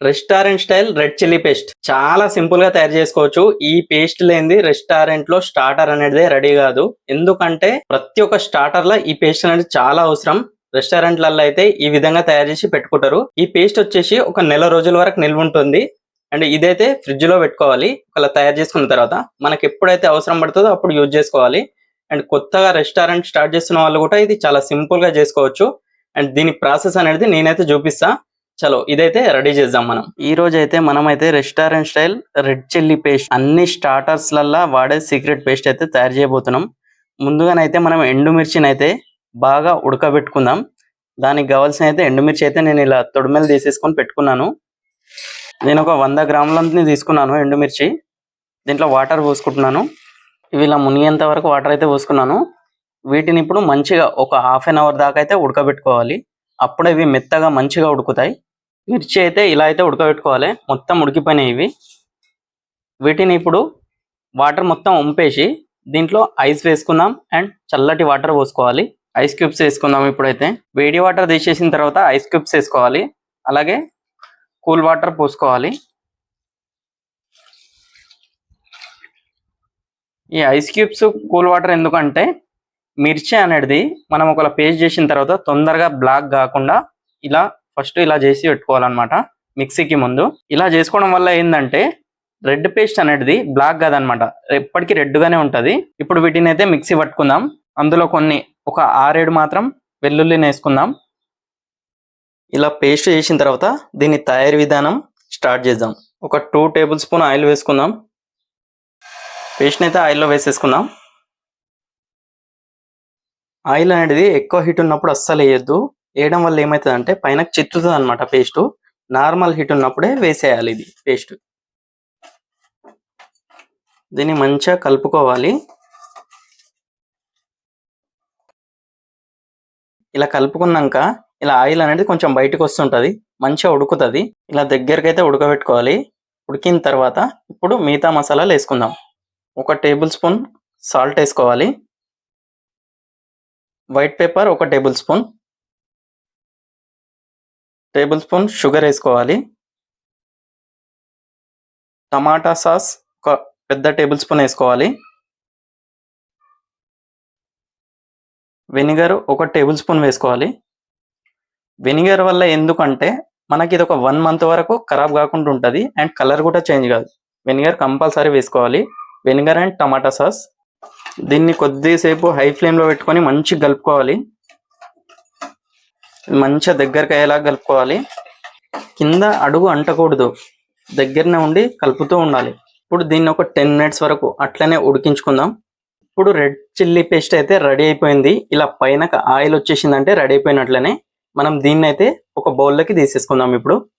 Restaurant style red chilli paste చాలా simple గా తయారు చేసుకోవచ్చు. ఈ పేస్ట్ లేనిది రెస్టారెంట్ లో స్టార్టర్ అనేది రెడీ కాదు. ఎందుకంటే ప్రతి ఒక్క స్టార్టర్ లో ఈ పేస్ట్ అనేది చాలా అవసరం. రెస్టారెంట్లలో అయితే ఈ విధంగా తయారు చేసి పెట్టుకుంటారు. ఈ పేస్ట్ వచ్చేసి ఒక నెల రోజుల వరకు నిల్వ ఉంటుంది. అండ్ ఇదైతే ఫ్రిడ్జ్ లో పెట్టుకోవాలి. అలా తయారు చేసుకున్న తర్వాత మనకి ఎప్పుడైతే అవసరం పడుతుందో అప్పుడు యూజ్ చేసుకోవాలి. అండ్ కొత్తగా రెస్టారెంట్ స్టార్ట్ చేస్తున్న వాళ్ళు కూడా ఇది చాలా సింపుల్ గా చేసుకోవచ్చు. అండ్ దీని ప్రాసెస్ అనేది నేనైతే చూపిస్తా. చలో ఇదైతే రెడీ చేద్దాం. మనం ఈ రోజు అయితే మనమైతే restaurant style red chilli paste అన్ని స్టార్టర్స్ లల్లా వాడే సీక్రెట్ పేస్ట్ అయితే తయారు చేయబోతున్నాం. ముందుగానైతే మనం ఎండుమిర్చిని అయితే బాగా ఉడకబెట్టుకుందాం. దానికి కావాల్సిన అయితే ఎండుమిర్చి అయితే నేను ఇలా తొడిమెలు తీసేసుకొని పెట్టుకున్నాను. నేను ఒక 100 గ్రాములని తీసుకున్నాను ఎండుమిర్చి. దీంట్లో వాటర్ పోసుకుంటున్నాను. ఇవి ఇలా మునిగేంత వరకు వాటర్ అయితే పోసుకున్నాను. వీటిని ఇప్పుడు మంచిగా ఒక హాఫ్ అన్ అవర్ దాకా అయితే ఉడకబెట్టుకోవాలి. అప్పుడే ఇవి మెత్తగా మంచిగా ఉడుకుతాయి. మిర్చి అయితే ఇలా అయితే ఉడకబెట్టుకోవాలి. మొత్తం ఉడికిపోయినాయి ఇవి. వీటిని ఇప్పుడు వాటర్ మొత్తం వంపేసి దీంట్లో ఐస్ వేసుకుందాం. అండ్ చల్లటి వాటర్ పోసుకోవాలి. ఐస్ క్యూబ్స్ వేసుకుందాం. ఇప్పుడైతే వేడి వాటర్ తీసేసిన తర్వాత ఐస్ క్యూబ్స్ వేసుకోవాలి. అలాగే కూల్ వాటర్ పోసుకోవాలి. ఈ ఐస్ క్యూబ్స్ కూల్ వాటర్ ఎందుకంటే మిర్చి అనేది మనం ఒకవేళ పేస్ట్ చేసిన తర్వాత తొందరగా బ్లాక్ కాకుండా ఇలా ఫస్ట్ ఇలా చేసి పెట్టుకోవాలన్నమాట. మిక్సీకి ముందు ఇలా చేసుకోవడం వల్ల ఏంటంటే రెడ్ పేస్ట్ అనేది బ్లాక్ కాదనమాట, ఎప్పటికీ రెడ్గానే ఉంటుంది. ఇప్పుడు వీటిని అయితే మిక్సీ పట్టుకుందాం. అందులో ఒక 6-7 మాత్రం వెల్లుల్లిని వేసుకుందాం. ఇలా పేస్ట్ చేసిన తర్వాత దీని తయారీ విధానం స్టార్ట్ చేద్దాం. ఒక 2 టేబుల్ స్పూన్ ఆయిల్ వేసుకుందాం. పేస్ట్ని అయితే ఆయిల్లో వేసేసుకుందాం. ఆయిల్ అనేది ఎక్కువ హీట్ ఉన్నప్పుడు అస్సలు వేయద్దు. వేయడం వల్ల ఏమవుతుందంటే పైన చిత్తుతుంది అనమాట పేస్ట్. నార్మల్ హీట్ ఉన్నప్పుడే వేసేయాలి ఇది పేస్ట్. దీన్ని మంచిగా కలుపుకోవాలి. ఇలా కలుపుకున్నాక ఇలా ఆయిల్ అనేది కొంచెం బయటకు వస్తుంటుంది, మంచిగా ఉడుకుతుంది. ఇలా దగ్గరికి అయితే ఉడకబెట్టుకోవాలి. ఉడికిన తర్వాత ఇప్పుడు మిగతా మసాలాలు వేసుకుందాం. ఒక టేబుల్ స్పూన్ సాల్ట్ వేసుకోవాలి. వైట్ పేపర్ ఒక టేబుల్ స్పూన్ షుగర్ వేసుకోవాలి. టమాటా సాస్ ఒక పెద్ద టేబుల్ స్పూన్ వేసుకోవాలి. వెనిగర్ ఒక టేబుల్ స్పూన్ వేసుకోవాలి. వెనిగర్ వల్ల ఎందుకంటే మనకి ఇది ఒక 1 మంత్ వరకు ఖరాబ్ కాకుండా ఉంటుంది. అండ్ కలర్ కూడా చేంజ్ కాదు. వెనిగర్ కంపల్సరీ వేసుకోవాలి. Vinegar and tomato sauce. దీన్ని కొద్దిసేపు హై ఫ్లేమ్లో పెట్టుకొని మంచిగా కలుపుకోవాలి. మంచిగా దగ్గరకు అయ్యేలాగా కలుపుకోవాలి. కింద అడుగు అంటకూడదు, దగ్గరనే ఉండి కలుపుతూ ఉండాలి. ఇప్పుడు దీన్ని ఒక 10 మినిట్స్ వరకు అట్లనే ఉడికించుకుందాం. ఇప్పుడు రెడ్ చిల్లీ పేస్ట్ అయితే రెడీ అయిపోయింది. ఇలా పైన ఆయిల్ వచ్చేసిందంటే రెడీ అయిపోయినట్లనే. మనం దీన్ని అయితే ఒక బౌల్లోకి తీసేసుకుందాం. ఇప్పుడు